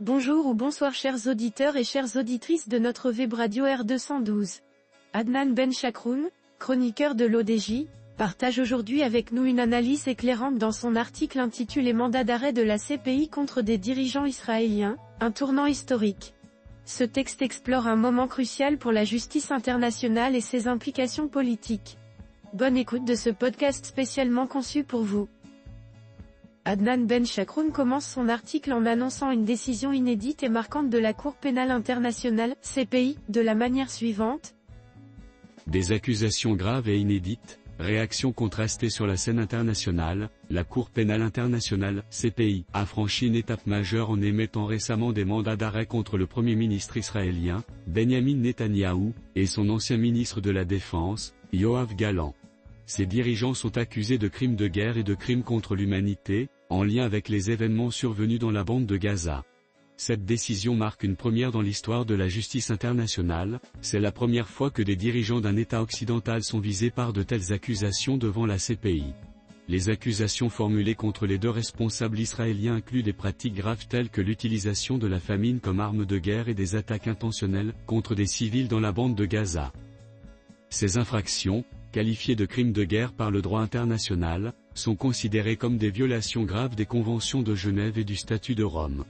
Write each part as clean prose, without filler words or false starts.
Bonjour ou bonsoir chers auditeurs et chères auditrices de notre web radio R212. Adnan Ben Chakroun, chroniqueur de l'ODJ, partage aujourd'hui avec nous une analyse éclairante dans son article intitulé Mandat d'arrêt de la CPI contre des dirigeants israéliens, un tournant historique. Ce texte explore un moment crucial pour la justice internationale et ses implications politiques. Bonne écoute de ce podcast spécialement conçu pour vous. Adnan Ben Chakroun commence son article en annonçant une décision inédite et marquante de la Cour pénale internationale, CPI, de la manière suivante. Des accusations graves et inédites, réactions contrastées sur la scène internationale, la Cour pénale internationale, CPI, a franchi une étape majeure en émettant récemment des mandats d'arrêt contre le Premier ministre israélien, Benjamin Netanyahou, et son ancien ministre de la Défense, Yoav Gallant. Ces dirigeants sont accusés de crimes de guerre et de crimes contre l'humanité, en lien avec les événements survenus dans la bande de Gaza. Cette décision marque une première dans l'histoire de la justice internationale, c'est la première fois que des dirigeants d'un État occidental sont visés par de telles accusations devant la CPI. Les accusations formulées contre les deux responsables israéliens incluent des pratiques graves telles que l'utilisation de la famine comme arme de guerre et des attaques intentionnelles contre des civils dans la bande de Gaza. Ces infractions, qualifiées de crimes de guerre par le droit international, sont considérées comme des violations graves des conventions de Genève et du Statut de Rome.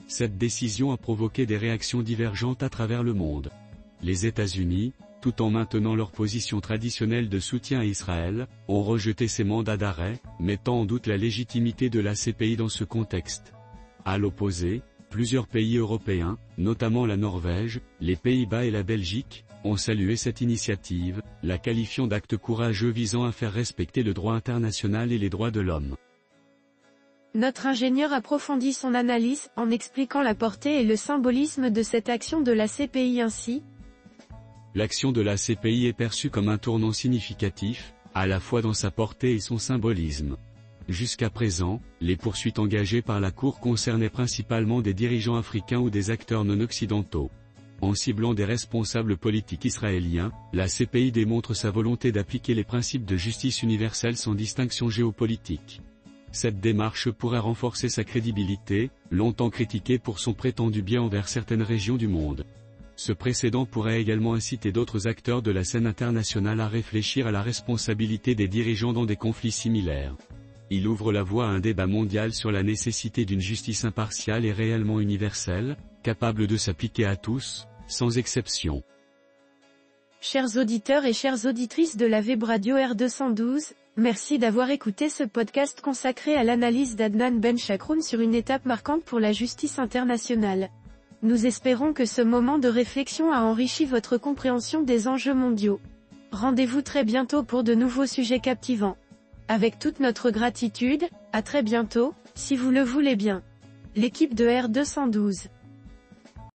Cette décision a provoqué des réactions divergentes à travers le monde. Les États-Unis, tout en maintenant leur position traditionnelle de soutien à Israël, ont rejeté ces mandats d'arrêt, mettant en doute la légitimité de la CPI dans ce contexte. À l'opposé, plusieurs pays européens, notamment la Norvège, les Pays-Bas et la Belgique, ont salué cette initiative, la qualifiant d'acte courageux visant à faire respecter le droit international et les droits de l'homme. Notre ingénieur approfondit son analyse en expliquant la portée et le symbolisme de cette action de la CPI ainsi. L'action de la CPI est perçue comme un tournant significatif, à la fois dans sa portée et son symbolisme. Jusqu'à présent, les poursuites engagées par la Cour concernaient principalement des dirigeants africains ou des acteurs non occidentaux. En ciblant des responsables politiques israéliens, la CPI démontre sa volonté d'appliquer les principes de justice universelle sans distinction géopolitique. Cette démarche pourrait renforcer sa crédibilité, longtemps critiquée pour son prétendu bien envers certaines régions du monde. Ce précédent pourrait également inciter d'autres acteurs de la scène internationale à réfléchir à la responsabilité des dirigeants dans des conflits similaires. Il ouvre la voie à un débat mondial sur la nécessité d'une justice impartiale et réellement universelle, capable de s'appliquer à tous, sans exception. Chers auditeurs et chères auditrices de la web radio R212, merci d'avoir écouté ce podcast consacré à l'analyse d'Adnan Ben Chakroun sur une étape marquante pour la justice internationale. Nous espérons que ce moment de réflexion a enrichi votre compréhension des enjeux mondiaux. Rendez-vous très bientôt pour de nouveaux sujets captivants. Avec toute notre gratitude, à très bientôt, si vous le voulez bien. L'équipe de R212.